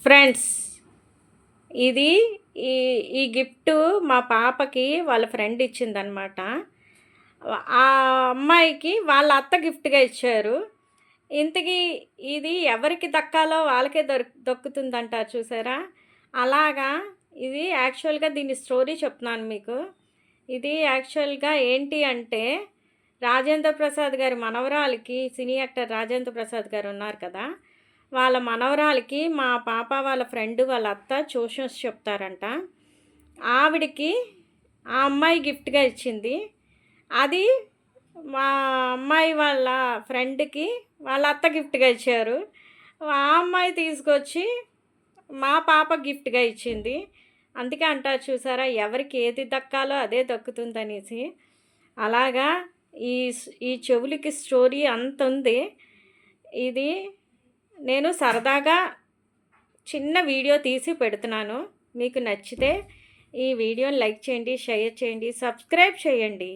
Friends, ఇది ఈ ఈ గిఫ్ట్ మా పాపకి వాళ్ళ ఫ్రెండ్ ఇచ్చిందనమాట. ఆ అమ్మాయికి వాళ్ళ అత్త గిఫ్ట్‌గా ఇచ్చారు. ఇంతకీ ఇది ఎవరికి దక్కాలో వాళ్ళకే దక్కుతుందంటారు చూసారా? అలాగా ఇది యాక్చువల్‌గా దీని స్టోరీ చెప్తున్నాను మీకు. ఇది యాక్చువల్‌గా ఏంటి అంటే, రాజేంద్ర ప్రసాద్ గారి మనవరాలికి సినీ యాక్టర్ రాజేంద్ర ప్రసాద్ గారు ఉన్నారు కదా! వాళ్ళ మనవరాలికి మా పాప వాళ్ళ ఫ్రెండ్ వాళ్ళ అత్త ట్యూషన్స్ చెప్తారంట. ఆవిడకి ఆ అమ్మాయి గిఫ్ట్‌గా ఇచ్చింది. అది మా అమ్మాయి వాళ్ళ ఫ్రెండ్‌కి వాళ్ళ అత్త గిఫ్ట్‌గా ఇచ్చారు. ఆ అమ్మాయి తీసుకొచ్చి మా పాప గిఫ్ట్‌గా ఇచ్చింది. అందుకే అంటారు చూసారా, ఎవరికి ఏది దక్కాలో అదే దక్కుతుందనేసి. అలాగా ఈ చెవులకి స్టోరీ అంతుంది. ఇది నేను సరదాగా చిన్న వీడియో తీసి పెడుతున్నాను. మీకు నచ్చితే ఈ వీడియోని లైక్ చేయండి, షేర్ చేయండి, సబ్స్క్రైబ్ చేయండి.